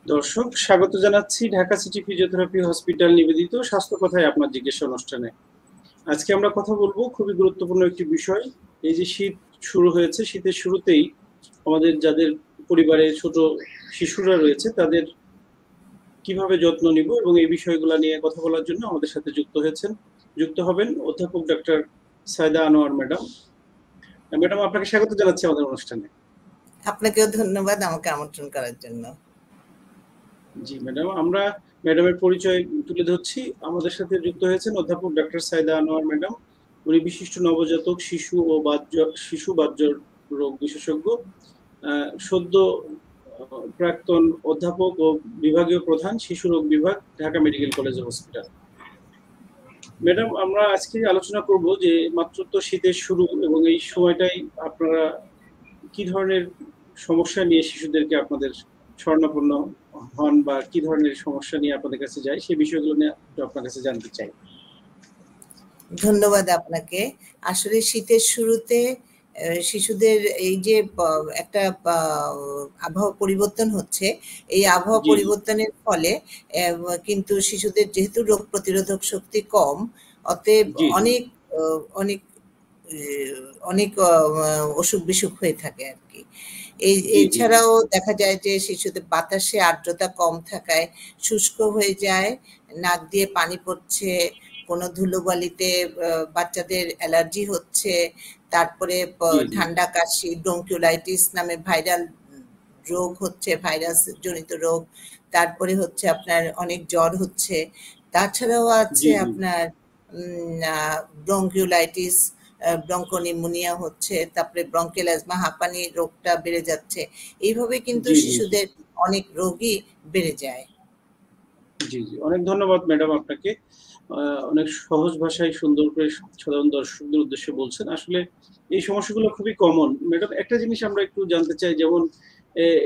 দর্শক স্বাগত জানাচ্ছি ঢাকা সিটি ফিজিওথেরাপি হসপিটাল নিবেদিত স্বাস্থ্য কথায় আপনার জিজ্ঞাসা অনুষ্ঠানে। আজকে আমরা কথা বলবো খুবই গুরুত্বপূর্ণ একটি বিষয়। এই যে শীত শুরু হয়েছে, শীতের শুরুতেই আমাদের যাদের পরিবারে ছোট শিশুরা রয়েছে তাদের কিভাবে যত্ন নিব এবং এই বিষয়গুলো নিয়ে কথা বলার জন্য আমাদের সাথে যুক্ত হবেন অধ্যাপক doctor Saida Anwar madam. Madam, আপনাকে স্বাগত জানাচ্ছি আমাদের অনুষ্ঠানে। আপনাকেও ধন্যবাদ আমাকে আমন্ত্রণ করার জন্য। জি ম্যাডাম, আমরা ম্যাডামের পরিচয় তুলে ধরছি। আমাদের সাথে যুক্ত হয়েছেন অধ্যাপক ডাক্তার সায়দা আনোয়ার ম্যাডাম। উনি বিশিষ্ট নবজাতক শিশু বাহ্য রোগ বিশেষজ্ঞ, সদ্য প্রাক্তন অধ্যাপক ও বিভাগীয় প্রধান শিশু রোগ বিভাগ, ঢাকা মেডিকেল কলেজ ও হসপিটাল। ম্যাডাম, আমরা আজকে আলোচনা করব যে মাত্র তো শীতের শুরু এবং এই সময়টাই আপনারা কি ধরনের সমস্যা নিয়ে শিশুদেরকে আপনাদের শরণাপন্ন হন বা কি ধরনের সমস্যা নিয়ে আপনাদের কাছে যায়, সেই বিষয়গুলো নিয়ে আপনার কাছে জানতে চাই। ধন্যবাদ আপনাকে। আসলে শীতের শুরুতে শিশুদের এই যে একটা আবহাওয়া পরিবর্তন হচ্ছে, এই আবহাওয়া পরিবর্তনের ফলে কিন্তু শিশুদের যেহেতু রোগ প্রতিরোধক শক্তি কম, অতএব অনেক অনেক অনেক অসুখ বিসুখ হয়ে থাকে আর কি। এছাড়াও দেখা যায় যে শিশুদের বাতাসে আর্দ্রতা কম থাকায় শুষ্ক হয়ে যায়, নাক দিয়ে পানি পড়ছে, কোনো ধুলোবালিতে বাচ্চাদের অ্যালার্জি হচ্ছে, তারপরে ঠান্ডা কাশি, ব্রঙ্কিওলাইটিস নামে ভাইরাল রোগ হচ্ছে, ভাইরাস জনিত রোগ, তারপরে হচ্ছে আপনার অনেক জ্বর হচ্ছে, তাছাড়াও আছে আপনার ব্রঙ্কিওলাইটিস, ব্রঙ্কোনিউমোনিয়া হচ্ছে, তারপরে ব্রঙ্কিয়াল অ্যাজমা, হাঁপানি রোগটা বেড়ে যাচ্ছে। এইভাবে কিন্তু শিশুদের অনেক রোগই বেড়ে যায়। জি জি, অনেক ধন্যবাদ ম্যাডাম আপনাকে। অনেক সহজ ভাষায় সুন্দর করে সাধারণ দর্শকদের উদ্দেশ্যে বলছেন। আসলে এই সমস্যাগুলো খুবই কমন। ম্যাডাম, একটা জিনিস আমরা একটু জানতে চাই, যেমন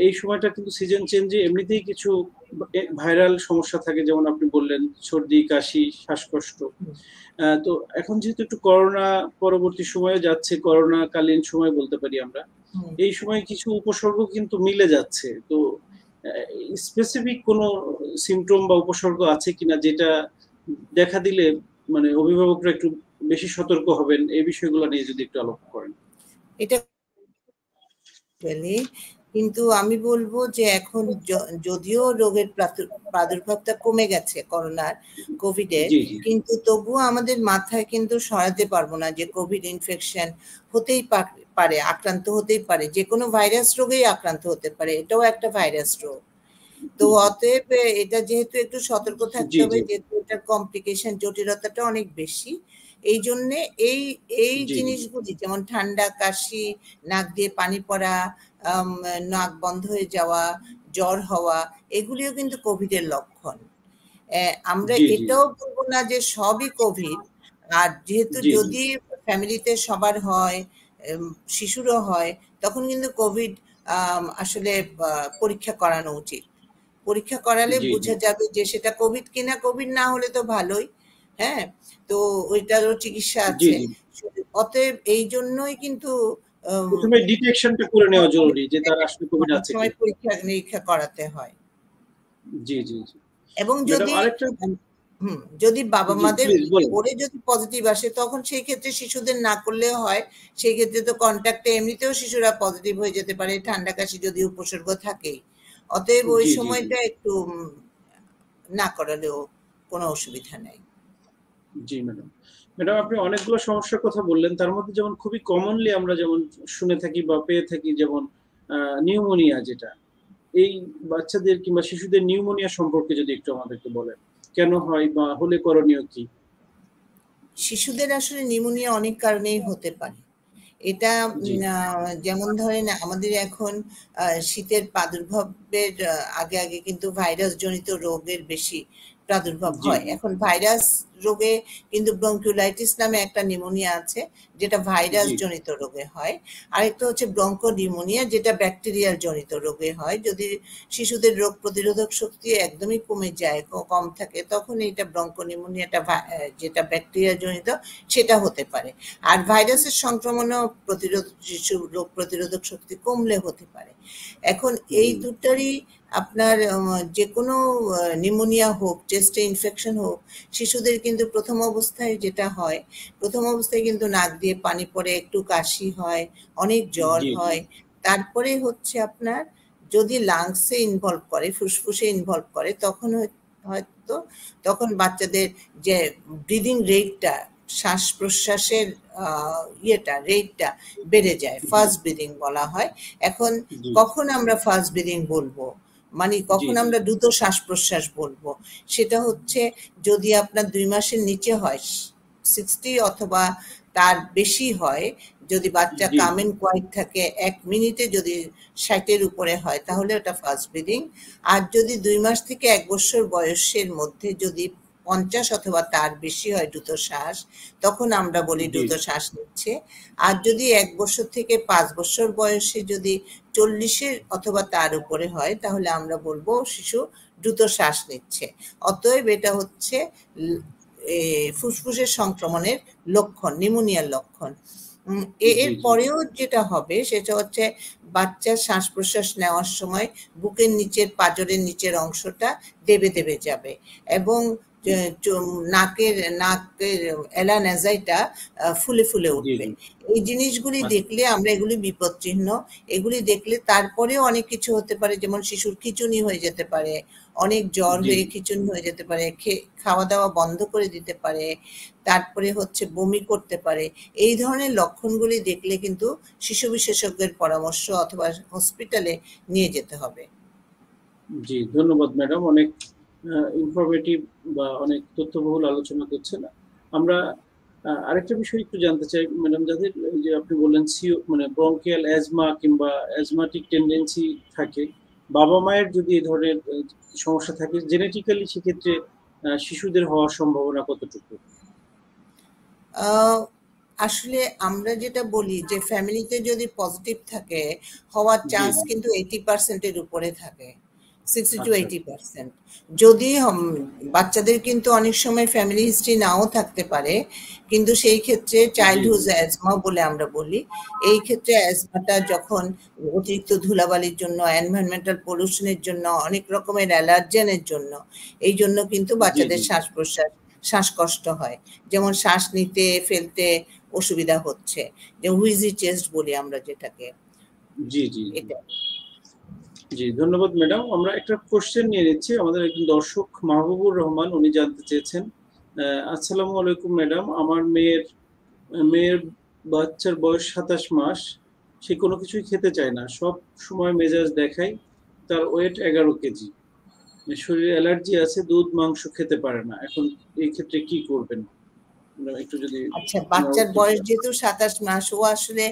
এই সময়টা কিন্তু সিজন চেঞ্জে এমনিতেই কিছু ভাইরাল সমস্যা থাকে, যেমন আপনি বললেন সর্দি, কাশি, শ্বাসকষ্ট। তো এখন যেহেতু একটু করোনা পরবর্তী সময়ে যাচ্ছে, করোনা কালীন সময় বলতে পারি আমরা, এই সময় কিছু উপসর্গ কিন্তু মিলে যাচ্ছে। তো স্পেসিফিক কোনো সিমটম বা উপসর্গ আছে কিনা যেটা দেখা দিলে মানে অভিভাবকরা একটু বেশি সতর্ক হবেন, এই বিষয়গুলো নিয়ে যদি একটু আলোচনা করেন। এটা কিন্তু আমি বলবো যে এখন যদিও রোগের প্রাদুর্ভাবটা কমে গেছে করোনার, কোভিডের, কিন্তু তবুও আমাদের মাথায় কিন্তু সরাতে পারবো না যে কোভিড ইনফেকশন হতেই পারে, আক্রান্ত হতেই পারে, যে কোনো ভাইরাস রোগেই আক্রান্ত হতে পারে, এটাও একটা ভাইরাস রোগ। তো অতএব এটা যেহেতু একটু সতর্ক থাকতে হবে, যেহেতু এটার কমপ্লিকেশন, জটিলতাটা অনেক বেশি, এই জন্যে এই জিনিসগুলি যেমন ঠান্ডা, কাশি, নাক দিয়ে পানি পড়া, নাক বন্ধ হয়ে যাওয়া, জ্বর হওয়া, এগুলিও কিন্তু কোভিডের লক্ষণ। আমরা এটাও বলবো না যে সবই কোভিড। আর যেহেতু যদি ফ্যামিলিতে সবার হয়, শিশুরও হয়, তখন কিন্তু কোভিড আসলে পরীক্ষা করানো উচিত। পরীক্ষা করালে বোঝা যাবে যে সেটা কোভিড কিনা। কোভিড না হলে তো ভালোই, হ্যাঁ, তো ওইটারও চিকিৎসা আছে। অতএব এই জন্যই কিন্তু প্রথমে ডিটেকশনটা করে নেওয়া জরুরি যে তার আসলে কোভিড আছে কিনা, পরীক্ষা নিরীক্ষা করাতে হয়। জি জি জি। এবং যদি বাবা মাদের পরে যদি পজিটিভ আসে, তখন সেই ক্ষেত্রে শিশুদের না করলেও হয়। সেই ক্ষেত্রে তো কন্ট্যাক্টে এমনিতেও শিশুরা পজিটিভ হয়ে যেতে পারে, ঠান্ডা কাশি যদি উপসর্গ থাকেই। অতএব ওই সময়টা একটু না করালেও কোনো অসুবিধা নেই। জি ম্যাডাম। ম্যাডাম, আপনি অনেকগুলো সমস্যার কথা বললেন, তার মধ্যে যেমন খুবই কমনলি আমরা যেমন শুনে থাকি বা পেয়ে থাকি, যেমন নিউমোনিয়া, যেটা এই বাচ্চাদের কিংবা শিশুদের নিউমোনিয়া সম্পর্কে যদি একটু আমাদেরকে বলেন, কেন হয় বা হলে করণীয় কি? শিশুদের আসলে নিউমোনিয়া অনেক কারণেই হতে পারে। এটা যেমন ধরেন আমাদের এখন শীতের প্রাদুর্ভাবের আগে কিন্তু ভাইরাস জনিত রোগের বেশি প্রাদুর্ভাব হয়। এখন ভাইরাস রোগে কিন্তু ব্রঙ্কিওলাইটিস নামে একটা নিউমোনিয়া আছে, যেটা ভাইরাস জনিত রোগে হয়। আরেকটা হচ্ছে ব্রঙ্কোনিউমোনিয়া, যেটা ব্যাকটেরিয়াল জনিত রোগে হয়। যদি শিশুদের রোগ প্রতিরোধক শক্তি একদমই কমে যায়, কম থাকে, তখন এইটা ব্রঙ্কোনিউমোনিয়াটা যেটা ব্যাকটেরিয়া জনিত সেটা হতে পারে। আর ভাইরাসের সংক্রমণও শিশুর রোগ প্রতিরোধক শক্তি কমলে হতে পারে। এখন এই দুটারই আপনার যে কোনো নিউমোনিয়া হোক, চেস্টে ইনফেকশন হোক, শিশুদের কিন্তু প্রথম অবস্থায় যেটা হয়, প্রথম অবস্থায় কিন্তু নাক দিয়ে পানি পড়ে, একটু কাশি হয়, অনেক জ্বর হয়। তারপরে হচ্ছে আপনার যদি লাংসে ইনভলভ করে, ফুসফুসে ইনভলভ করে, তখন হয়তো তখন বাচ্চাদের যে ব্রিদিং রেটটা, শ্বাস প্রশ্বাসের রেটটা বেড়ে যায়, ফাস্ট ব্রিদিং বলা হয়। এখন কখন আমরা ফাস্ট ব্রিদিং বলবো, মানে কখন আমরা দ্রুত শ্বাস প্রশ্বাস বলবো, সেটা হচ্ছে যদি আপনার 2 মাসের নিচে হয়, 60 অথবা তার বেশি হয়, যদি বাচ্চা কাম এন্ড কোয়াইট থাকে, 1 মিনিটে যদি 60-এর উপরে হয়, তাহলে ওটা ফাস্ট ব্রিদিং। আর যদি 2 মাস থেকে 1 বছর বয়সের মধ্যে যদি 50 অথবা তার বেশি হয় দ্রুত শ্বাস, তখন আমরা বলি দ্রুত শ্বাস নিচ্ছে। আর যদি 1 বছর থেকে 5 বছর বয়সে যদি 40-এর অথবা তার উপরে হয়, তাহলে আমরা বলবো শিশু দ্রুত শ্বাস নিচ্ছে। অতএব এটা হচ্ছে ফুসফুসের সংক্রমণের লক্ষণ, নিউমোনিয়ার লক্ষণ। এর পরেও যেটা হবে সেটা হচ্ছে বাচ্চার শ্বাস প্রশ্বাস নেওয়ার সময় বুকের নিচের, পাঁজরের নিচের অংশটা দেবে দেবে যাবে, এবং নাকের এলানাজাইটা ফুলে ফুলে উঠবে। এই জিনিসগুলি দেখলে আমরা এগুলি বিপদ চিহ্ন। এগুলি দেখলে তারপরেও অনেক কিছু হতে পারে, যেমন শিশুর খিঁচুনি হয়ে যেতে পারে, অনেক জ্বর হয়ে খিঁচুনি হয়ে যেতে পারে, খাওয়া দাওয়া বন্ধ করে দিতে পারে, তারপরে হচ্ছে বমি করতে পারে। এই ধরনের লক্ষণগুলি দেখলে কিন্তু শিশু বিশেষজ্ঞের পরামর্শ অথবা হসপিটালে নিয়ে যেতে হবে। জি, ধন্যবাদ ম্যাডাম, অনেক ইনফরমেটিভ বা অনেক তথ্যবহুল আলোচনা করছেন। আমরা আরেকটা বিষয় একটু জানতে চাই ম্যাডাম, যাদের যে আপনি বললেন মানে ব্রঙ্কিয়াল অ্যাজমা কিংবা অ্যাজমাটিক টেন্ডেন্সি থাকে, বাবা মায়ের যদি এই ধরনের সমস্যা থাকে জেনেটিক্যালি, সেক্ষেত্রে শিশুদের হওয়ার সম্ভাবনা কতটুকু? আসলে আমরা যেটা বলি যে ফ্যামিলিতে যদি পজিটিভ থাকে, হওয়ার চান্স কিন্তু 80%-এর উপরে থাকে, 60 to 80%। যদি বাচ্চাদের কিন্তু অনেক সময় ফ্যামিলি হিস্ট্রি নাও থাকতে পারে, কিন্তু সেই ক্ষেত্রে চাইল্ডহুড অ্যাজমা বলে আমরা বলি। এই ক্ষেত্রে অ্যাজমাটা যখন অতিরিক্ত ধুলাবালির জন্য, এনভায়রনমেন্টাল পলিউশনের জন্য, অনেক রকমের অ্যালার্জেনের জন্য, এই জন্য কিন্তু বাচ্চাদের শ্বাস প্রশ্বাস, শ্বাসকষ্ট হয়, যেমন শ্বাস নিতে ফেলতে অসুবিধা হচ্ছে, যে হুইজি চেস্ট বলি আমরা যেটাকে। এটা। জি, ধন্যবাদ ম্যাডাম। আমরা একটা কোশ্চেন নিয়ে নিচ্ছি। আমাদের একজন দর্শক মাহবুবুর রহমান, উনি জানতে চেয়েছেন, আসসালামু আলাইকুম ম্যাডাম, আমার মেয়ের বাচ্চার বয়স 27 মাস, সে কোনো কিছুই খেতে চায় না, সব সময় মেজাজ দেখায়, তার ওয়েট 11 কেজি, শরীরে অ্যালার্জি আছে, দুধ মাংস খেতে পারে না, এখন এই ক্ষেত্রে কি করবেন? একটু যদি। আচ্ছা, বাচ্চার বয়স যেহেতু 27 মাস, ও আসলে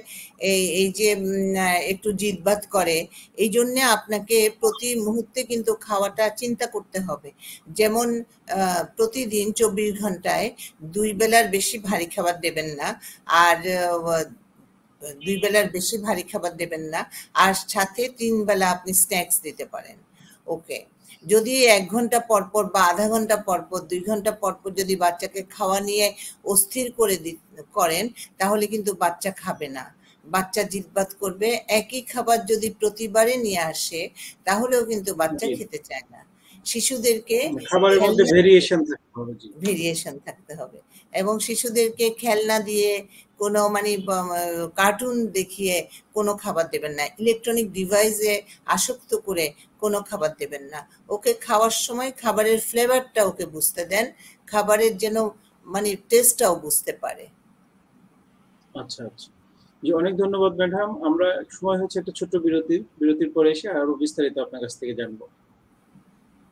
এই যে একটু জিদবাদ করে, এই জন্য আপনাকে প্রতি মুহূর্তে কিন্তু খাওয়াটা চিন্তা করতে হবে। যেমন প্রতিদিন 24 ঘন্টায় 2 বেলার বেশি ভারী খাবার দেবেন না, আর 2 বেলার বেশি ভারী খাবার দেবেন না, আর সাথে 3 বেলা আপনি স্ন্যাক্স দিতে পারেন। ওকে, যদি 1 ঘন্টা পরপর বা আধা ঘন্টা পরপর, 2 ঘন্টা পরপর যদি বাচ্চাকে খাওয়া নিয়ে অস্থির করেন, তাহলে কিন্তু বাচ্চা খাবে না, বাচ্চা জিদবাদ করবে। একই খাবার যদি প্রতিবারে নিয়ে আসে, তাহলেও কিন্তু বাচ্চা খেতে চায় না। শিশুদেরকে খাবারের মধ্যে ভেরিয়েশন থাকতে হবে, এবং শিশুদেরকে খেলনা দিয়ে কোনো কার্টুন দেখিয়ে কোনো খাবার দেবেন না, ইলেকট্রনিক ডিভাইসে আসক্ত করে কোনো খাবার দেবেন না। ওকে খাওয়ার সময় খাবারের ফ্লেভারটা ওকে বুঝতে দেন, খাবারের যেন টেস্টটাও বুঝতে পারে। আচ্ছা আচ্ছা, জি, অনেক ধন্যবাদ ম্যাডাম। আমরা সময় হচ্ছে একটা ছোট্ট বিরতির পরে এসে আরো বিস্তারিত আপনার কাছ থেকে জানবো।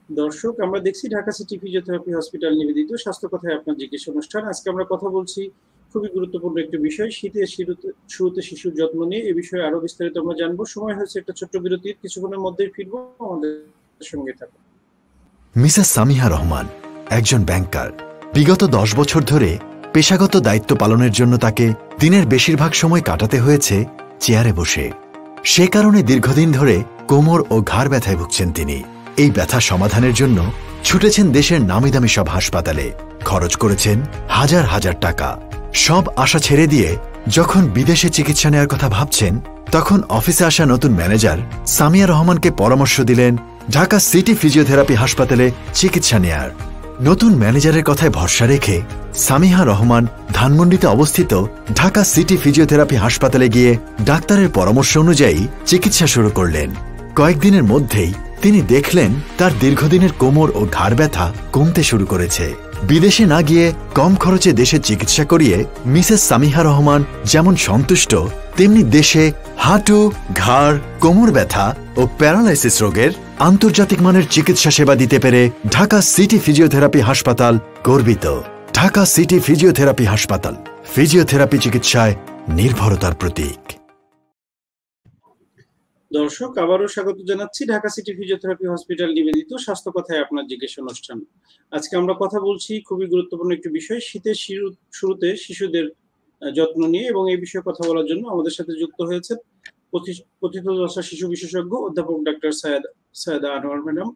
দর্শক, আমরা দেখছি ঢাকা সিটি ফিজিওথেরাপি হসপিটাল নিবেদিত স্বাস্থ্য কথায় আপনার জিজ্ঞেস অনুষ্ঠান। আজকে আমরা কথা বলছি খুবই গুরুত্বপূর্ণ একটি বিষয়, শীতের শুরুতে শিশুর যত্ন নিয়ে। এই বিষয়ে আরো বিস্তারিত আমরা জানবো। সময় হয়েছে একটা ছোট্ট বিরতির, কিছুক্ষণের মধ্যেই ফিরবো, আমাদের সঙ্গে থাকুন। মিসেস সামিহা রহমান একজন ব্যাংকার, বিগত 10 বছর ধরে পেশাগত দায়িত্ব পালনের জন্য তাকে দিনের বেশিরভাগ সময় কাটাতে হয়েছে চেয়ারে বসে। সে কারণে দীর্ঘদিন ধরে কোমর ও ঘাড় ব্যথায় ভুগছেন তিনি। এই ব্যথা সমাধানের জন্য ছুটেছেন দেশের নামিদামি সব হাসপাতালে, খরচ করেছেন হাজার হাজার টাকা। সব আশা ছেড়ে দিয়ে যখন বিদেশে চিকিৎসা নেওয়ার কথা ভাবছেন, তখন অফিসে আসা নতুন ম্যানেজার সামিয়া রহমানকে পরামর্শ দিলেন ঢাকা সিটি ফিজিওথেরাপি হাসপাতালে চিকিৎসা নেয়ার। নতুন ম্যানেজারের কথায় ভরসা রেখে সামিহা রহমান ধানমন্ডিতে অবস্থিত ঢাকা সিটি ফিজিওথেরাপি হাসপাতালে গিয়ে ডাক্তারের পরামর্শ অনুযায়ী চিকিৎসা শুরু করলেন। কয়েকদিনের মধ্যেই তিনি দেখলেন তার দীর্ঘদিনের কোমর ও ঘাড় ব্যথা কমতে শুরু করেছে। বিদেশে না গিয়ে কম খরচে দেশে চিকিৎসা করিয়ে মিসেস সামিহা রহমান যেমন সন্তুষ্ট, তেমনি দেশে হাঁটু, ঘাড়, কোমর ব্যথা ও প্যারালাইসিস রোগের আন্তর্জাতিক মানের চিকিৎসা সেবা দিতে পেরে ঢাকা সিটি ফিজিওথেরাপি হাসপাতাল গর্বিত। ঢাকা সিটি ফিজিওথেরাপি হাসপাতাল, ফিজিওথেরাপি চিকিৎসায় নির্ভরতার প্রতীক। দর্শক, আবারও স্বাগত জানাচ্ছি ঢাকা সিটি ফিজিওথেরাপি হসপিটাল নিবেদিত স্বাস্থ্য কথায় আপনার জিজ্ঞেস অনুষ্ঠান। আজকে আমরা কথা বলছি খুবই গুরুত্বপূর্ণ একটি বিষয়, শীতের শুরুতে শিশুদের যত্ন নিয়ে, এবং এই বিষয়ে কথা বলার জন্য আমাদের সাথে যুক্ত হয়েছে পথিতদশা শিশু বিশেষজ্ঞ অধ্যাপক ডাক্তার সায়েদা আনোয়ার ম্যাডাম।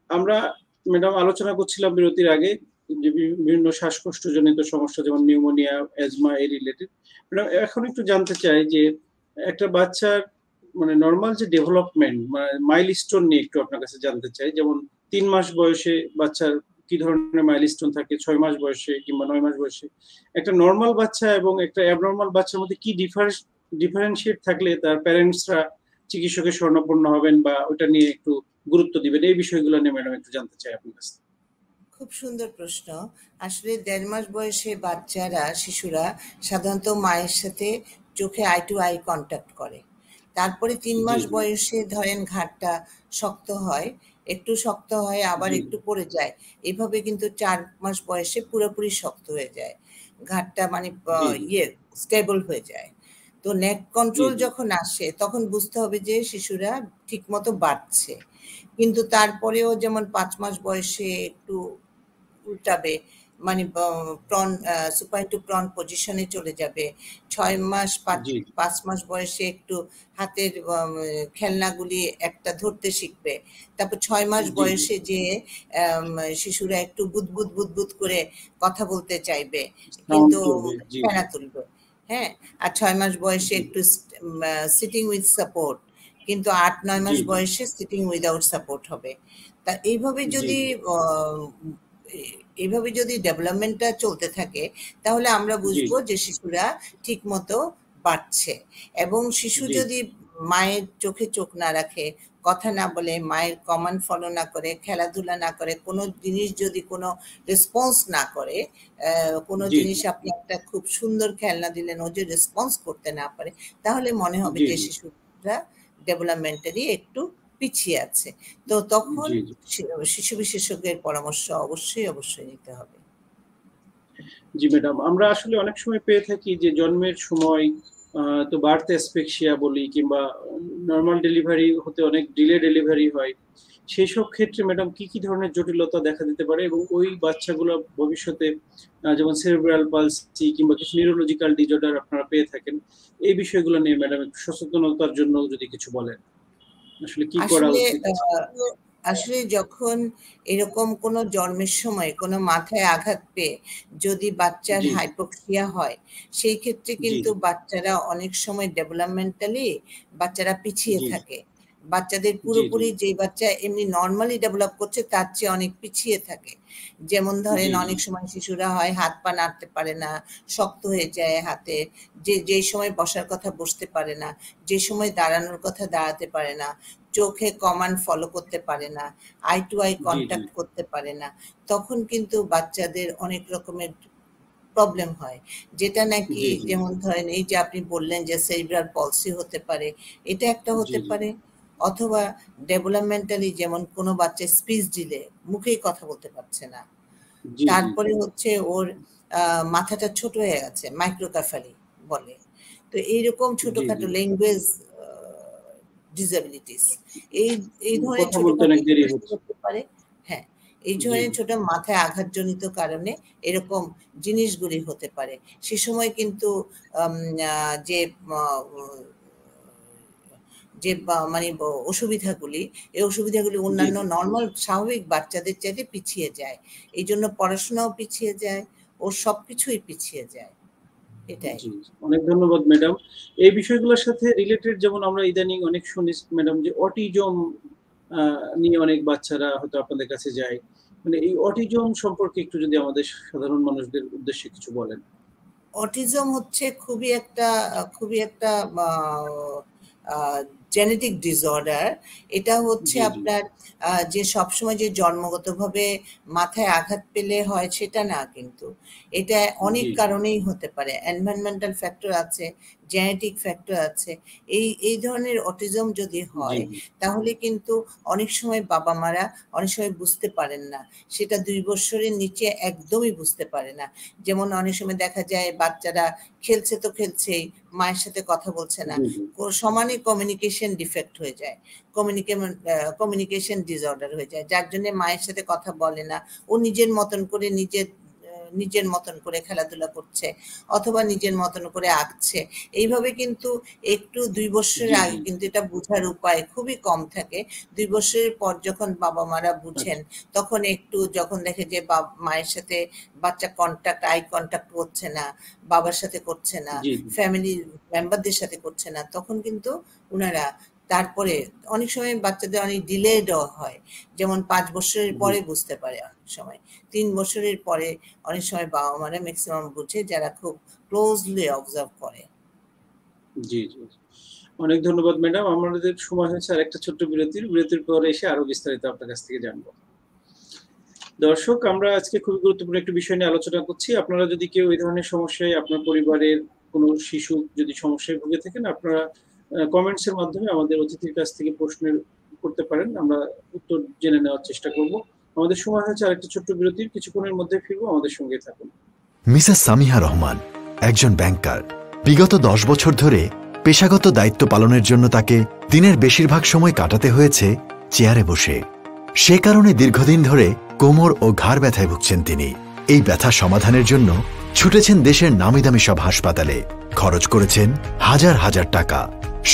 আমরা ম্যাডাম আলোচনা করছিলাম বিরতির আগে যে বিভিন্ন শ্বাসকষ্টজনিত সমস্যা যেমন নিউমোনিয়া, অ্যাজমা এই রিলেটেড। ম্যাডাম এখন একটু জানতে চাই যে একটা বাচ্চার মানে নর্মাল যে ডেভেলপমেন্ট মাইলস্টোন নিয়ে একটু আপনার কাছে জানতে চাই। যেমন 3 মাস বয়সে বাচ্চার কি ধরনের মাইলস্টোন থাকে, 6 মাস বয়সে কিংবা 9 মাস বয়সে একটা নর্মাল বাচ্চা এবং একটা অ্যাবনর্মাল বাচ্চার মধ্যে কি ডিফারেন্সিয়েট থাকলে তার প্যারেন্টসরা চিকিৎসকের শরণাপন্ন হবেন বা ওটা নিয়ে একটু গুরুত্ব দিবেন, এই বিষয়গুলো নিয়ে ম্যাডাম একটু জানতে চাই আপনার কাছে। খুব সুন্দর প্রশ্ন। আসলে 1.5 মাস বয়সে বাচ্চারা, শিশুরা সাধারণত মায়ের সাথে চোখে আই টু আই কন্ট্যাক্ট করে। তারপরে 3 মাস বয়সে ধরেন ঘাড়টা শক্ত হয়, একটু শক্ত হয় আবার একটু পড়ে যায়। এভাবে কিন্তু 4 মাস বয়সে পুরোপুরি শক্ত হয়ে যায় ঘাড়টা, মানে স্টেবল হয়ে যায়। তো নেক কন্ট্রোল যখন আসে তখন বুঝতে হবে যে শিশুরা ঠিকমতো বাড়ছে। কিন্তু তারপরেও যেমন 5 মাস বয়সে একটু উল্টাবে, মানে প্রন সুপাইন টু প্রন পজিশনে চলে যাবে। 6 মাস 5 মাস বয়সে একটু হাতের খেলনাগুলি একটা ধরতে শিখবে। তারপর 6 মাস বয়সে যে শিশুরা একটু বুদবুদ করে কথা বলতে চাইবে, কিন্তু ফেনা তুলবে। হ্যাঁ, আর 6 মাস বয়সে একটু সিটিং উইথ সাপোর্ট, কিন্তু 8-9 মাস বয়সে সিটিং উইদাউট সাপোর্ট হবে। তা এইভাবে যদি ডেভেলপমেন্টটা চলতে থাকে তাহলে আমরা বুঝবো যে শিশুরা ঠিক মতো বাড়ছে। এবং শিশু যদি মায়ের চোখে চোখ না রাখে, কথা না বলে, মায়ের কমান্ড ফলো না করে, খেলাধুলা না করে, কোনো জিনিস যদি কোনো রেসপন্স না করে, কোনো জিনিস আপনি একটা খুব সুন্দর খেলনা দিলেন, ও যে রেসপন্স করতে না পারে, তাহলে মনে হবে যে শিশুরা ডেভেলপমেন্টালি একটু পিছিয়ে আছে। তো তখন শিশু বিশেষজ্ঞের পরামর্শ অবশ্যই নিতে হবে। জি ম্যাডাম, আমরা আসলে অনেক সময় পেয়ে থাকি যে জন্মের সময় তো বার্থ অ্যাসফিক্সিয়া বলি কিংবা নর্মাল ডেলিভারি হতে অনেক ডিলে ডেলিভারি হয়। সেই সব ক্ষেত্রে ম্যাডাম কি কি ধরনের জটিলতা দেখা দিতে পারে, এবং ওই বাচ্চাগুলো ভবিষ্যতে যেমন সেরেব্রাল পালসি কিংবা কিছু নিউরোলজিক্যাল ডিজঅর্ডার আপনারা পেয়ে থাকেন, এই বিষয়গুলো নিয়ে ম্যাডাম একটু সচেতনতার জন্য যদি কিছু বলেন, আসলে কি করা উচিত? আসলে যখন এরকম কোনো জন্মের সময় কোনো মাথায় আঘাত পেয়ে যদি বাচ্চার হাইপোক্সিয়া হয়, সেই ক্ষেত্রে কিন্তু বাচ্চারা অনেক সময় ডেভেলপমেন্টালি বাচ্চারা পিছিয়ে থাকে। বাচ্চাদের পুরোপুরি যে বাচ্চা এমনি নর্মালি ডেভেলপ করছে তার চেয়ে অনেক পিছিয়ে থাকে। যেমন ধরেন অনেক সময় শিশুরা হয় হাত পা নাড়তে পারে না, শক্ত হয়ে যায় হাতে, যে সময় বসার কথা বসতে পারে না, যে সময় দাঁড়ানোর কথা দাঁড়াতে পারে না, চোখে কমান্ড ফলো করতে পারে না, আই টু আই কন্ট্যাক্ট করতে পারে না, তখন কিন্তু বাচ্চাদের অনেক রকমের প্রবলেম হয়, যেটা নাকি যেমন ধরেন এই যে আপনি বললেন যে সেরিব্রাল পলসি হতে পারে, এটা একটা হতে পারে। অথবা ডেভেলপমেন্টালি যেমন কোনো বাচ্চা স্পিচ দিলে মুখেই কথা বলতে পারছে না, তারপরে হচ্ছে ওর মাথাটা ছোট হয়ে গেছে, মাইক্রোকাফালি বলে। তো এইরকম ছোটখাটো ল্যাঙ্গুয়েজ ডিসএবিলিটিস, এই ধরনের ছোটখাটো হতে পারে। হ্যাঁ, এই ধরনের ছোট মাথায় আঘাতজনিত কারণে এরকম জিনিসগুলি হতে পারে। সে সময় কিন্তু যে মানে অসুবিধাগুলি, এই অসুবিধাগুলি অন্যান্য নর্মাল স্বাভাবিক বাচ্চাদের চাইতে পিছিয়ে যায়। এই জন্য পড়াশোনাও পিছিয়ে যায়, ওর সবকিছুই পিছিয়ে যায়। এটাই। অনেক ধন্যবাদ ম্যাডাম। এই বিষয়গুলোর সাথে রিলেটেড যেমন আমরা ইদানিং অনেক শুনি ম্যাডাম যে অটিজম নিয়ে অনেক বাচ্চারা হয়তো আপনাদের কাছে যায়, মানে এই অটিজম সম্পর্কে একটু যদি আমাদের সাধারণ মানুষদের উদ্দেশ্যে কিছু বলেন। অটিজম হচ্ছে খুবই একটা জেনেটিক ডিসঅর্ডার। এটা হচ্ছে আপনার যে সবসময় যে জন্মগতভাবে মাথায় আঘাত পেলে হয় সেটা না, কিন্তু এটা অনেক কারণেই হতে পারে। এনভায়রনমেন্টাল ফ্যাক্টর আছে, জেনেটিক ফ্যাক্টর আছে। এই ধরনের অটিজম যদি হয় তাহলে কিন্তু অনেক সময় বাবা মারা অনেক সময় বুঝতে পারেন না, সেটা 2 বছরের নিচে একদমই বুঝতে পারে না। যেমন অনেক সময় দেখা যায় বাচ্চারা খেলছে তো খেলছেই, মায়ের সাথে কথা বলছে না, সমানে কমিউনিকেশন ডিফেক্ট হয়ে যায়, কমিউনিকেশন ডিসঅর্ডার হয়ে যায়, যার জন্য মায়ের সাথে কথা বলে না, ও নিজের মতন করে খেলাধুলা করছে অথবা নিজের মতন করে আঁকছে। এইভাবে কিন্তু একটু 2 বছরের আগে কিন্তু এটা বোঝার উপায় খুবই কম থাকে। 2 বছরের পর যখন বাবা মারা বুঝেন, তখন একটু যখন দেখে যে মায়ের সাথে বাচ্চা আই কন্ট্যাক্ট করছে না, বাবার সাথে করছে না, ফ্যামিলির মেম্বারদের সাথে করছে না, তখন কিন্তু ওনারা তারপরে অনেক সময় বাচ্চাদের অনেক ডিলেড হয়, যেমন 5 বছরের পরে বুঝতে পারে, অনেক সময় 3 বছরের পরে অনেক সময় বাবা মারা ম্যাক্সিমাম বুঝে, যারা খুব ক্লোজলি অবজার্ভ করে। জি জি, অনেক ধন্যবাদ ম্যাডাম। আমাদের সময় হয়েছে আর একটা ছোট্ট বিরতির পরে এসে আরো বিস্তারিত আপনার কাছ থেকে জানবো। দর্শক, আমরা আজকে খুবই গুরুত্বপূর্ণ একটি বিষয় নিয়ে আলোচনা করছি। আপনারা যদি কেউ এই ধরনের সমস্যায়, আপনার পরিবারের কোনো শিশু যদি সমস্যায় ভুগে থাকেন, আপনারা কমেন্টস এর মাধ্যমে আমাদের অতিথির কাছ থেকে প্রশ্ন করতে পারেন, আমরা উত্তর জেনে নেওয়ার চেষ্টা করব। আমাদের সময় হয়েছে আরেকটা ছোট্ট বিরতির, কিছুক্ষণের মধ্যে ফিরবো, আমাদের সঙ্গে থাকুন। মিসেস সামিহা রহমান একজন ব্যাংকার। বিগত 10 বছর ধরে পেশাগত দায়িত্ব পালনের জন্য তাকে দিনের বেশিরভাগ সময় কাটাতে হয়েছে চেয়ারে বসে। সে কারণে দীর্ঘদিন ধরে কোমর ও ঘাড় ব্যথায় ভুগছেন তিনি। এই ব্যথা সমাধানের জন্য ছুটেছেন দেশের নামিদামি সব হাসপাতালে, খরচ করেছেন হাজার হাজার টাকা।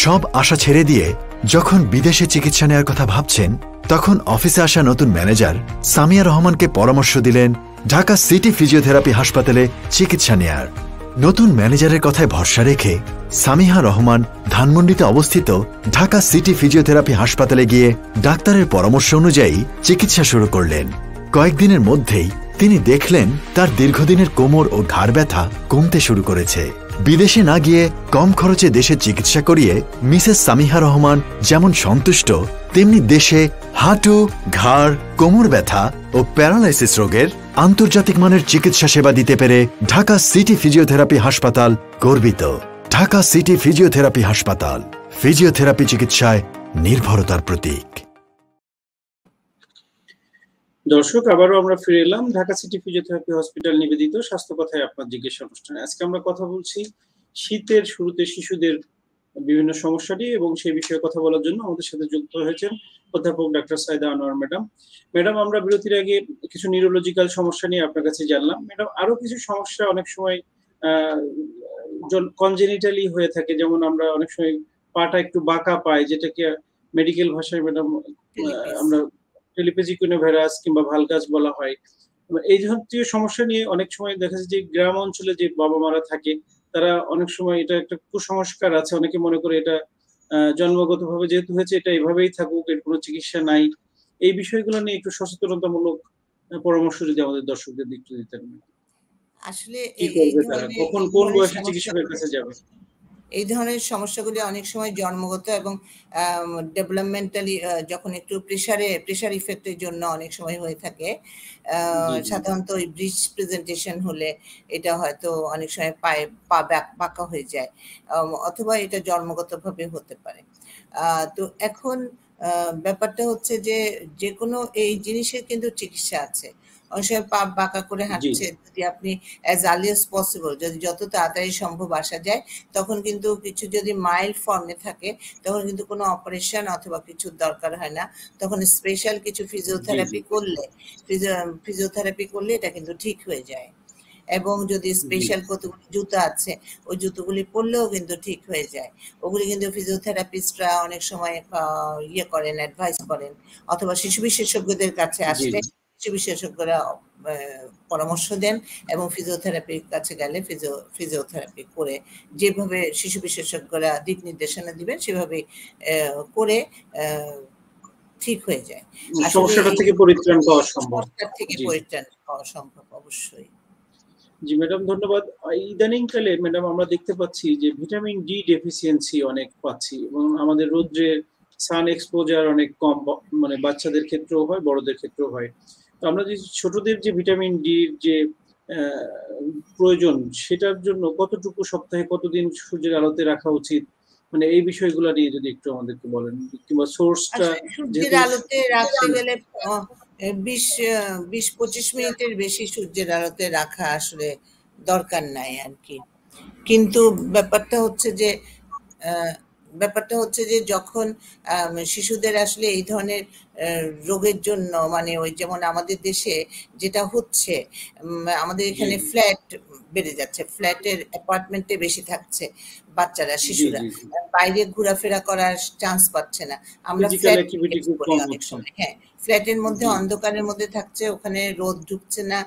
সব আশা ছেড়ে দিয়ে যখন বিদেশে চিকিৎসা নেওয়ার কথা ভাবছেন, তখন অফিসে আসা নতুন ম্যানেজার সামিয়া রহমানকে পরামর্শ দিলেন ঢাকা সিটি ফিজিওথেরাপি হাসপাতালে চিকিৎসা নেয়ার। নতুন ম্যানেজারের কথায় ভরসা রেখে সামিহা রহমান ধানমন্ডিতে অবস্থিত ঢাকা সিটি ফিজিওথেরাপি হাসপাতালে গিয়ে ডাক্তারের পরামর্শ অনুযায়ী চিকিৎসা শুরু করলেন। কয়েকদিনের মধ্যেই তিনি দেখলেন তার দীর্ঘদিনের কোমর ও ঘাড় ব্যথা কমতে শুরু করেছে। বিদেশে না গিয়ে কম খরচে দেশে চিকিৎসা করিয়ে মিসেস সামিহা রহমান যেমন সন্তুষ্ট, তেমনি দেশে হাঁটু, ঘাড়, কোমর ব্যথা ও প্যারালাইসিস রোগের আন্তর্জাতিক মানের চিকিৎসা সেবা দিতে পেরে ঢাকা সিটি ফিজিওথেরাপি হাসপাতাল গর্বিত। ঢাকা সিটি ফিজিওথেরাপি হাসপাতাল, ফিজিওথেরাপি চিকিৎসায় নির্ভরতার প্রতীক। দর্শক, আবারও আমরা ফিরে এলাম ঢাকা সিটি ফিজিওথেরাপি হসপিটাল নিবেদিত স্বাস্থ্য কথায় আপনার জিজ্ঞাসা অনুষ্ঠানে। আজকে আমরা কথা বলছি শীতের শুরুতে শিশুদের বিভিন্ন সমস্যা নিয়ে, এবং সেই বিষয়ে কথা বলার জন্য আমাদের সাথে যুক্ত হয়েছেন অধ্যাপক doctor Saida Anwar madam. Madam, আমরা বিরতির আগে কিছু নিউরোলজিক্যাল সমস্যা নিয়ে আপনার কাছে জানলাম। ম্যাডাম, আরো কিছু সমস্যা অনেক সময় কনজেনিটালি হয়ে থাকে, যেমন আমরা অনেক সময় পাটা একটু বাঁকা পাই, যেটাকে মেডিকেল ভাষায় ম্যাডাম আমরা টেলিপেজিকুনোভেরাস কিংবা ভালগাস বলা হয়। এই জাতীয় সমস্যা নিয়ে অনেক সময় দেখা যায় যে গ্রাম অঞ্চলে যে বাবা মারা থাকে, তারা অনেক সময় এটা একটা কুসংস্কার আছে, অনেকে মনে করে এটা জন্মগতভাবে যেহেতু হয়েছে এটা এভাবেই থাকুক, এর কোনো চিকিৎসা নাই। এই বিষয়গুলো নিয়ে একটু সচেতনতামূলক পরামর্শ যদি আমাদের দর্শকদের একটু দিতেন। আসলে কি করবে তারা, কখন কোন বয়সে চিকিৎসকের কাছে যাবে? এই ধরনের সমস্যাগুলি অনেক সময় জন্মগত এবং ডেভেলপমেন্টালি যখন একটু প্রেশার ইফেক্টের জন্য অনেক সময় হয়ে থাকে। সাধারণত ওই ব্রিজ প্রেজেন্টেশন হলে এটা হয়তো অনেক সময় পা বাঁকা হয়ে যায়, অথবা এটা জন্মগতভাবে হতে পারে। তো এখন ব্যাপারটা হচ্ছে যে কোনো এই জিনিসের কিন্তু চিকিৎসা আছে। অনেক সময় পা বাঁকা করে জি হাঁটছে, যদি আপনি অ্যাজ আর্লি অ্যাজ পসিবল যদি যত তাড়াতাড়ি সম্ভব আসা যায়, তখন কিন্তু কিছু যদি মাইল্ড ফর্মে থাকে তখন কিন্তু কোনো অপারেশন অথবা কিছুর দরকার হয় না, তখন স্পেশাল কিছু জি জি ফিজিওথেরাপি করলে এটা কিন্তু ঠিক হয়ে যায়। এবং যদি জি স্পেশাল কতগুলি জুতো আছে, ওই জুতোগুলি পরলেও কিন্তু ঠিক হয়ে যায়। ওগুলি কিন্তু ফিজিওথেরাপিস্টরা অনেক সময় ইয়ে করেন, অ্যাডভাইস করেন, অথবা শিশু বিশেষজ্ঞদের কাছে জি আসলে শিশু বিশেষজ্ঞরা পরামর্শ দেন, এবং ফিজিওথেরাপির কাছে গেলে ফিজিওথেরাপি করে যেভাবে শিশু বিশেষজ্ঞরা দিক নির্দেশনা দিবেন সেভাবে করে ঠিক হয়ে যায়। আসলে সমস্যাটা এই থেকে পরিত্রাণ পাওয়া সম্ভব। সমস্যা থেকে জি পরিত্রাণ পাওয়া সম্ভব অবশ্যই। জি ম্যাডাম, ধন্যবাদ। ইদানিংকালে ম্যাডাম আমরা দেখতে পাচ্ছি যে ভিটামিন ডি ডেফিসিয়েন্সি অনেক পাচ্ছি, এবং আমাদের রৌদ্রের সান এক্সপোজার অনেক কম, মানে বাচ্চাদের ক্ষেত্রেও হয়, বড়দের ক্ষেত্রেও হয়। তো আমরা যে ছোটদের যে ভিটামিন ডির যে প্রয়োজন, সেটার জন্য কতটুকু, সপ্তাহে কতদিন সূর্যের আলোতে রাখা উচিত, মানে এই বিষয়গুলো নিয়ে যদি একটু আমাদেরকে বলেন, কিংবা সোর্সটা আসলে সূর্যের যেহেতু আলোতে রাখতে গেলে 20-25 মিনিটের বেশি সূর্যের আলোতে রাখা আসলে দরকার নাই আর কি। কিন্তু ব্যাপারটা হচ্ছে যে আহ, যখন শিশুদের আসলে এই ধরনের রোগের জন্য, মানে ওই যেমন আমাদের দেশে যেটা হচ্ছে, আমাদের জি এখানে ফ্ল্যাট বেড়ে যাচ্ছে, ফ্ল্যাটের অ্যাপার্টমেন্টে বেশি থাকছে বাচ্চারা, জি শিশুরা জি বাইরে ঘোরাফেরা করার চান্স পাচ্ছে না। আমরা ফিজিক্যাল ফ্ল্যাট অ্যাক্টিভিটি খুব করি কম অনেক হচ্ছে। সময়, হ্যাঁ, ফ্ল্যাটের মধ্যে জি অন্ধকারের মধ্যে থাকছে, ওখানে রোদ ঢুকছে না,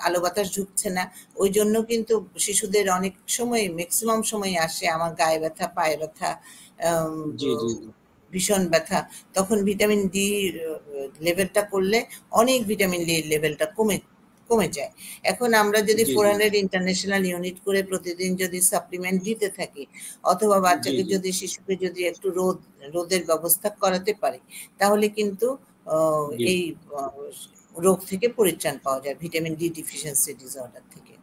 আলো বাতাস ঢুকছে না। ওই জন্য কিন্তু শিশুদের অনেক সময়, ম্যাক্সিমাম সময় আসে আমার গায়ে ব্যথা, পায়ে ব্যথা, জি জি ভীষণ ব্যথা। তখন ভিটামিন ডি লেভেলটা করলে অনেক ভিটামিন ডি লেভেলটা কমে যায়। এখন আমরা যদি জি 400 ইন্টারন্যাশনাল ইউনিট করে প্রতিদিন যদি সাপ্লিমেন্ট দিতে থাকি, অথবা জি বাচ্চাকে জি যদি, শিশুকে যদি একটু রোদের ব্যবস্থা করাতে পারি, তাহলে কিন্তু জি এই রোগ থেকে পরিত্রাণ পাওয়া যায়, ভিটামিন ডি ডিফিসিয়েন্সি ডিসঅর্ডার থেকে।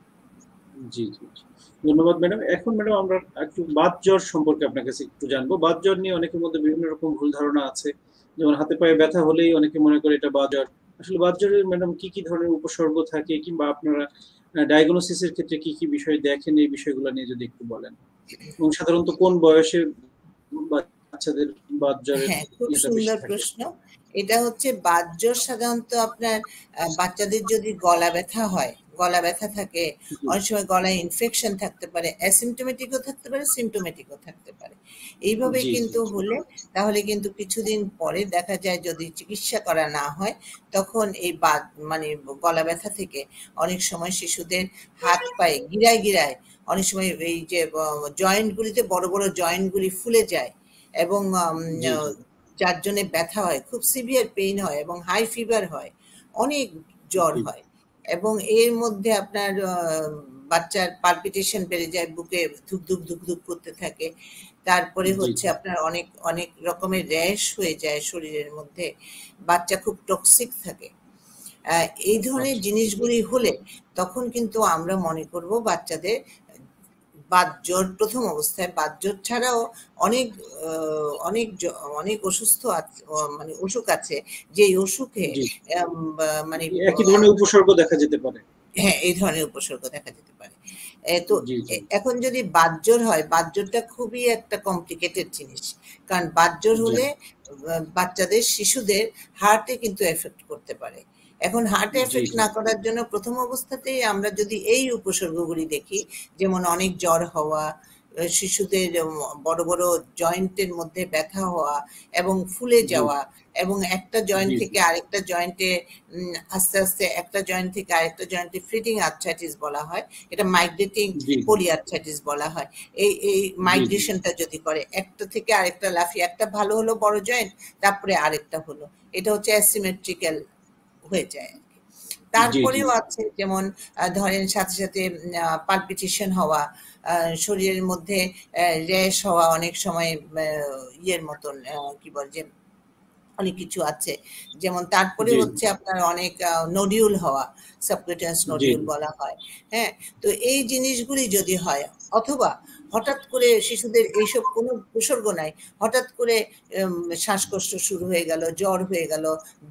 জি জি জি। ধন্যবাদ ম্যাডাম। এখন ম্যাডাম আমরা একটু বাত জ্বর সম্পর্কে আপনার কাছে একটু জানবো। বাত জ্বর নিয়ে অনেকের মধ্যে বিভিন্ন রকম ভুল ধারণা আছে। যেমন হাতে পায়ে ব্যথা হলেই অনেকে মনে করে এটা বাত জ্বর। আসলে বাত জ্বরের ম্যাডাম কি কি ধরনের উপসর্গ থাকে, কিংবা আপনারা ডায়াগনোসিস এর ক্ষেত্রে কি কি বিষয় দেখেন, এই বিষয়গুলো নিয়ে যদি একটু বলেন, এবং সাধারণত কোন বয়সে বাচ্চাদের বাত জ্বরের হ্যাঁ, খুব ইয়েটা বেশি সুন্দর থাকে? প্রশ্ন। এটা হচ্ছে বাত জ্বর সাধারণত আপনার বাচ্চাদের যদি গলা ব্যথা হয়, গলা ব্যথা থাকে, জি অনেক সময় গলায় ইনফেকশন থাকতে পারে, অ্যাসিম্পটোমেটিকও থাকতে পারে, সিম্পটোমেটিকও থাকতে পারে। এইভাবে জি জি কিন্তু হলে, তাহলে কিন্তু কিছুদিন পরে দেখা যায় যদি চিকিৎসা করা না হয়, তখন এই বাত, মানে গলা ব্যথা থেকে অনেক সময় শিশুদের হাত পায়ে গিরায় গিরায়, অনেক সময় এই যে জয়েন্টগুলিতে, বড় বড় জয়েন্টগুলি ফুলে যায়, এবং জি জি যার জন্য ব্যথা হয়, খুব সিভিয়ার পেইন হয়, এবং হাই ফিভার হয়, অনেক জ্বর জি হয়, এবং এর মধ্যে আপনার বাচ্চার পালপিটেশন বেড়ে যায়, বুকে ধুক ধুক ধুক ধুক করতে থাকে। তারপরে জি হচ্ছে জি আপনার অনেক অনেক রকমের র্যাশ হয়ে যায় শরীরের মধ্যে, বাচ্চা খুব টক্সিক থাকে। এই ধরনের আচ্ছা জিনিসগুলি হলে তখন কিন্তু আমরা মনে করব বাচ্চাদের বাতজ্বর। প্রথম অবস্থায় বাতজ্বর ছাড়াও অনেক অনেক অসুস্থ মানে অসুখ আছে, যে অসুখে জি মানে একই ধরনের উপসর্গ দেখা যেতে পারে। হ্যাঁ, এই ধরনের উপসর্গ দেখা যেতে পারে। তো জি জি এখন যদি বাতজ্বর হয়, বাতজ্বরটা খুবই একটা কমপ্লিকেটেড জিনিস। কারণ বাতজ্বর জি হলে বাচ্চাদের, শিশুদের হার্টে কিন্তু এফেক্ট করতে পারে। এখন হার্টে জি এফেক্ট জি না করার জন্য প্রথম অবস্থাতেই আমরা যদি এই উপসর্গগুলি দেখি, যেমন অনেক জ্বর হওয়া, শিশুদের বড় বড় জয়েন্টের মধ্যে ব্যথা হওয়া এবং ফুলে জি যাওয়া, এবং একটা জয়েন্ট জি থেকে আরেকটা জয়েন্টে আস্তে আস্তে একটা জয়েন্ট থেকে আরেকটা জয়েন্টে ফ্লিটিং আর্থ্রাইটিস বলা হয়, এটা মাইগ্রেটিং জি পলি আর্থ্রাইটিস বলা হয়। এই জি জি মাইগ্রেশনটা যদি করে, একটা থেকে আরেকটা লাফিয়ে, একটা ভালো হলো বড় জয়েন্ট, তারপরে আরেকটা হলো, এটা হচ্ছে অ্যাসিমেট্রিক্যাল হয়ে যায় আর কি। জি জি তারপরেও আছে যেমন ধরেন সাথে সাথে পালপিটেশন হওয়া, শরীরের মধ্যে র্যাশ হওয়া, অনেক সময় ইয়ের মতন কি বল যে অনেক কিছু আছে, যেমন তারপরে জি হচ্ছে আপনার অনেক নডিউল হওয়া, সাবকিউটেনিয়াস জি নডিউল বলা হয়। হ্যাঁ, তো এই জিনিসগুলি যদি হয়, অথবা হঠাৎ করে শিশুদের এইসব কোনো উপসর্গ নাই, হঠাৎ করে শ্বাসকষ্ট শুরু হয়ে গেল, জ্বর হয়ে গেল,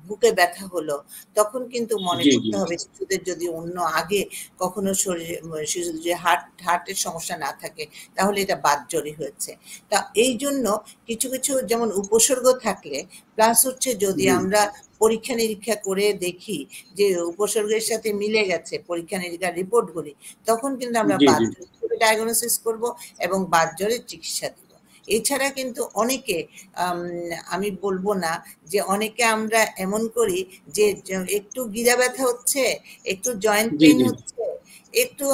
বুকে ব্যথা হলো, তখন কিন্তু মনে করতে হবে শিশুদের যদি অন্য আগে কখনো শরীরে শিশুদের যে হার্টের সমস্যা না থাকে তাহলে এটা বাতজ্বরই হয়েছে। তা এই জন্য কিছু কিছু যেমন উপসর্গ থাকলে প্লাস হচ্ছে যদি আমরা পরীক্ষা নিরীক্ষা করে দেখি যে উপসর্গের সাথে মিলে গেছে পরীক্ষা নিরীক্ষার রিপোর্টগুলি, তখন কিন্তু আমরা বাতজ্বর হিসেবে ডায়াগনোসিস করব এবং বাতজ্বরের চিকিৎসা দিব। এছাড়া কিন্তু অনেকে আমি বলবো না যে অনেকে আমরা এমন করি যে একটু গিরা ব্যথা হচ্ছে, একটু জয়েন্ট পেইন হচ্ছে, একটু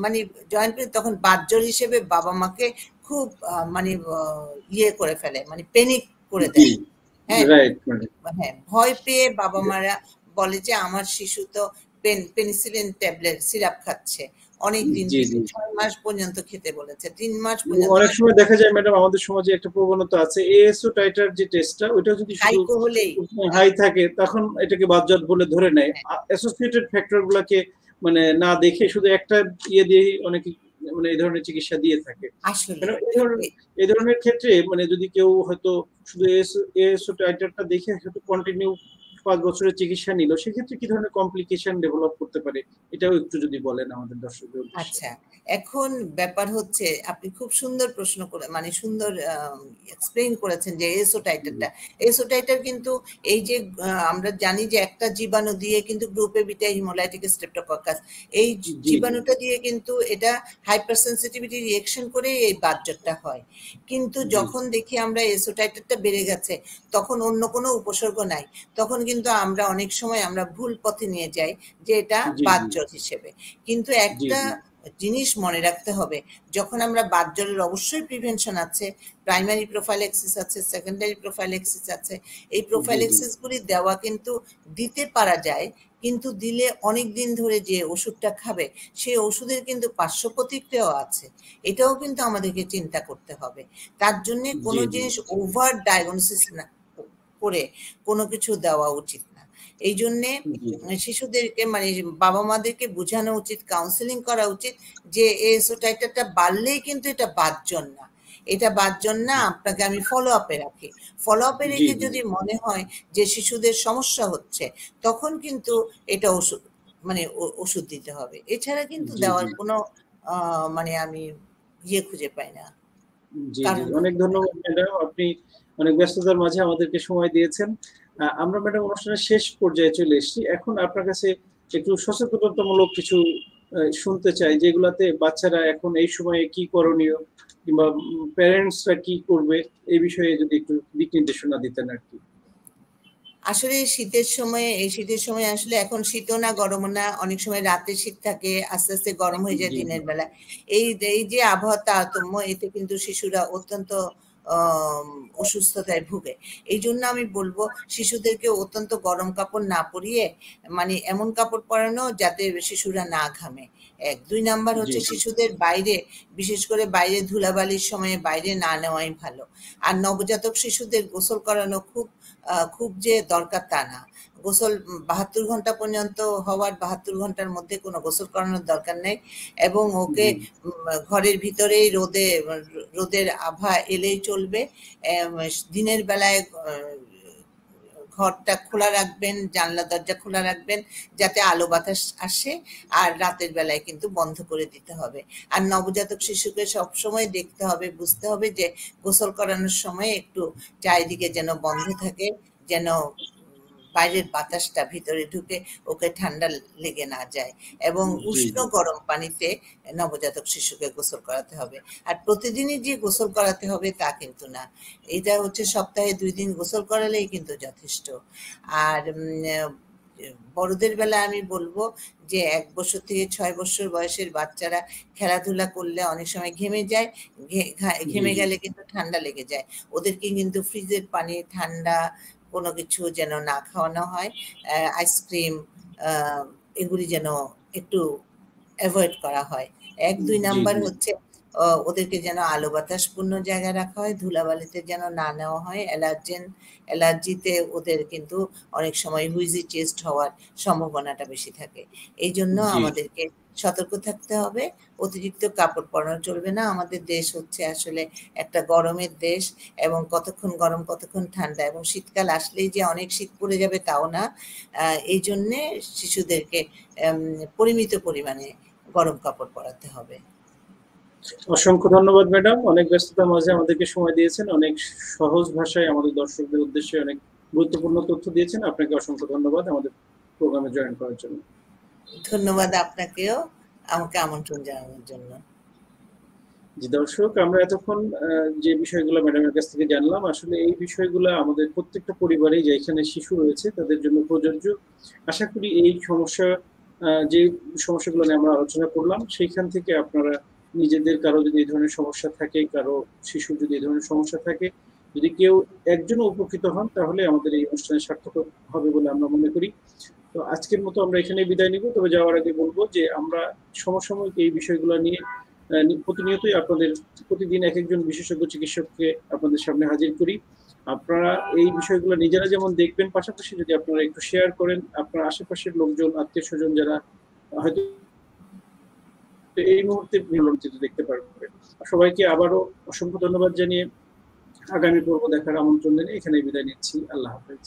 মানে জয়েন্ট পেইন, তখন বাতজ্বর হিসেবে বাবা মাকে খুব মানে ইয়ে করে ফেলে, মানে প্যানিক করে দেয়। হ্যাঁ, ভয় পেয়ে বাবা মারা বলে যে আমার শিশু তো পেনিসিলিন ট্যাবলেট সিরাপ খাচ্ছে অনেক দিন থেকে, 6 মাস পর্যন্ত খেতে বলেছে, 3 মাস পর্যন্ত। অনেক সময় দেখা যায় ম্যাডাম আমাদের সমাজে একটা প্রবণতা আছে, এএসও টাইটার যে টেস্টটা ওটা যদি হাই থাকে তখন এটাকে বাতজ্বর বলে ধরে নেয়, অ্যাসোসিয়েটেড ফ্যাক্টর গুলাকে মানে না দেখে শুধু একটা ইয়ে দিয়ে অনেকে মানে এই ধরনের চিকিৎসা দিয়ে থাকে। এই ধরনের ক্ষেত্রে মানে যদি কেউ হয়তো শুধু এএসও টাইটারটা দেখে হয়তো কন্টিনিউ 5 বছরের চিকিৎসা নিল, সেক্ষেত্রে কি ধরনের কমপ্লিকেশন ডেভেলপ করতে পারে এটাও একটু যদি বলেন আমাদের দর্শকদের। আচ্ছা, এখন ব্যাপার হচ্ছে আপনি খুব সুন্দর প্রশ্ন করে মানে সুন্দর এক্সপ্লেইন করেছেন যে এএসও টাইটার কিন্তু এই যে আমরা জানি যে একটা জীবাণু দিয়ে কিন্তু গ্রুপে বিটা হিমোলাইটিক স্ট্রেপ্টোককাস, এই জীবাণুটা দিয়ে কিন্তু এটা হাইপার সেন্সিটিভিটি রিঅ্যাকশন করে এই বাতজ্বরটা হয়। কিন্তু যখন দেখি আমরা এএসও টাইটারটা বেড়ে গেছে তখন অন্য কোনো উপসর্গ নাই, তখন কিন্তু আমরা অনেক সময় আমরা ভুল পথে নিয়ে যাই যে এটা বাতজ্বর হিসেবে। কিন্তু একটা জিনিস মনে রাখতে হবে, যখন আমরা বাতজ্বরের অবশ্যই প্রিভেনশন আছে, প্রাইমারি প্রোফাইল্যাক্সিস আছে, সেকেন্ডারি প্রোফাইল্যাক্সিস আছে, এই প্রোফাইল্যাক্সিস গুলি দেওয়া কিন্তু দিতে পারা যায়, কিন্তু দিলে অনেক দিন ধরে যে ওষুধটা খাবে সেই ওষুধের কিন্তু পার্শ্ব প্রতিক্রিয়াও আছে, এটাও কিন্তু আমাদেরকে চিন্তা করতে হবে। তার জন্য কোনো জিনিস ওভার ডায়াগনোসিস না করে কোনো কিছু দেওয়া উচিত না। এই জন্যে শিশুদেরকে মানে বাবা মাদেরকে বোঝানো উচিত, কাউন্সেলিং করা উচিত যে এএসও টাইটারটা বাড়লেই কিন্তু এটা বাতজ্বর না, এটা বাতজ্বর না, আপনাকে আমি ফলো আপে রাখি। ফলো আপে রেখে যদি মনে হয় যে শিশুদের সমস্যা হচ্ছে তখন কিন্তু এটা ওষুধ মানে ওষুধ দিতে হবে, এছাড়া কিন্তু দেওয়ার কোনো মানে আমি ইয়ে খুঁজে পাই না। অনেক ধন্যবাদ ম্যাডাম, আপনি অনেক ব্যস্ততার মাঝে আমাদেরকে সময় দিয়েছেন। আমরা ম্যাডাম অনুষ্ঠানের শেষ পর্যায়ে চলে এসেছি, এখন আপনার কাছে একটু সচেতনতামূলক কিছু শুনতে চাই, যেগুলাতে বাচ্চারা এখন এই সময়ে কি করণীয় কিংবা প্যারেন্টসরা কি করবে এই বিষয়ে যদি একটু দিক নির্দেশনা দিতেন আর কি। আসলে শীতের সময় আসলে এখন শীতও না গরমও না, অনেক সময় রাতে শীত থাকে, আস্তে আস্তে গরম হয়ে যায় দিনের বেলা। এই যে আবহাওয়ার তারতম্য, এতে কিন্তু শিশুরা অত্যন্ত অসুস্থতায় ভুগে। এই জন্য আমি বলবো শিশুদেরকে অত্যন্ত গরম কাপড় না পরিয়ে মানে এমন কাপড় পরানো যাতে শিশুরা না ঘামে। 2 নাম্বার হচ্ছে শিশুদের বাইরে, বিশেষ করে বাইরে ধুলাবালির সময়ে বাইরে না নেওয়াই ভালো। আর নবজাতক শিশুদের গোসল করানো খুব যে দরকার তা না। গোসল 72 ঘন্টা পর্যন্ত হওয়ার 72 ঘন্টার মধ্যে কোনো গোসল করানোর দরকার নেই, এবং ওকে ঘরের ভিতরেই রোদের আভা এলেই চলবে। দিনের বেলায় ঘরটা খোলা রাখবেন, জানলা দরজা খোলা রাখবেন যাতে আলো বাতাস আসে, আর রাতের বেলায় কিন্তু বন্ধ করে দিতে হবে। আর নবজাতক শিশুকে সবসময় দেখতে হবে, বুঝতে হবে যে গোসল করানোর সময় একটু চারিদিকে যেন বন্ধ থাকে, যেন বাইরের বাতাসটা ভিতরে ঢুকে ওকে ঠান্ডা লেগে না যায়, এবং উষ্ণ গরম পানিতে নবজাতক শিশুকে গোসল করাতে হবে। আর প্রতিদিনই যে গোসল করাতে হবে তা কিন্তু না, এটা হচ্ছে সপ্তাহে 2 দিন গোসল করালেই কিন্তু যথেষ্ট। আর বড়দের বেলা আমি বলবো যে 1 বছর থেকে 6 বছর বয়সের বাচ্চারা খেলাধুলা করলে অনেক সময় ঘেমে যায়, ঘেমে গেলে কিন্তু ঠান্ডা লেগে যায়, ওদেরকে কিন্তু ফ্রিজের পানি, ঠান্ডা কোনো কিছু যেন না খাওয়ানো হয়, আইসক্রিম এগুলি যেন একটু অ্যাভয়েড করা হয়। 1-2 নাম্বার হচ্ছে ওদেরকে যেন আলো বাতাসপূর্ণ জায়গায় রাখা হয়, ধুলাবালিতে যেন না নেওয়া হয়। অ্যালার্জিতে ওদের কিন্তু অনেক সময় হুইজি চেস্ট হওয়ার সম্ভাবনাটা বেশি থাকে। এই জন্য আমাদেরকে সতর্ক থাকতে হবে, অতিরিক্ত কাপড় পরানো চলবে না। আমাদের দেশ হচ্ছে আসলে একটা গরমের দেশ, এবং কতক্ষণ গরম কতক্ষণ ঠান্ডা, এবং শীতকাল আসলেই যে অনেক শীত পড়ে যাবে তাও না। এই জন্যে শিশুদেরকে পরিমিত পরিমাণে গরম কাপড় পরাতে হবে। অসংখ্য ধন্যবাদ ম্যাডাম, অনেক ব্যস্ততার মাঝে আমাদেরকে সময় দিয়েছেন, অনেক সহজ ভাষায় আমাদের দর্শকদের উদ্দেশ্যে অনেক গুরুত্বপূর্ণ তথ্য দিয়েছেন। আপনাকে অসংখ্য ধন্যবাদ আমাদের প্রোগ্রামে জয়েন করার জন্য। ধন্যবাদ আপনাকেও আমাকে আমন্ত্রণ জানানোর জন্য। জি দর্শক, আমরা এতক্ষণ যে বিষয়গুলো ম্যাডামের কাছ থেকে জানলাম, আসলে এই বিষয়গুলো আমাদের প্রত্যেকটা পরিবারে যেখানে শিশু রয়েছে তাদের জন্য প্রযোজ্য। আশা করি এই যে সমস্যাগুলো নিয়ে আমরা আলোচনা করলাম সেইখান থেকে আপনারা নিজেদের কারো যদি এই ধরনের সমস্যা থাকে, কারো শিশুর যদি এই ধরনের সমস্যা থাকে, যদি কেউ একজনও উপকৃত হন তাহলে আমাদের এই অনুষ্ঠানে সার্থক হবে বলে আমরা মনে করি। তো আজকের মতো আমরা এখানে বিদায় নিব। তবে যাওয়ার আগে বলবো যে আমরা সমসাময়িক এই বিষয়গুলো নিয়ে প্রতিনিয়তই প্রতিদিন এক একজন বিশেষজ্ঞ চিকিৎসককে আপনাদের সামনে হাজির করি। আপনারা এই বিষয়গুলো নিজেরা যেমন দেখবেন, পাশাপাশি যদি আপনারা একটু শেয়ার করেন, আপনার আশেপাশের লোকজন, আত্মীয় স্বজন যারা হয়তো এই মুহূর্তে দেখতে পারবেন। সবাইকে আবারও অসংখ্য ধন্যবাদ জানিয়ে আগামী পর্ব দেখার আমন্ত্রণ জানিয়ে এখানে বিদায় নিচ্ছি। আল্লাহ হাফেজ।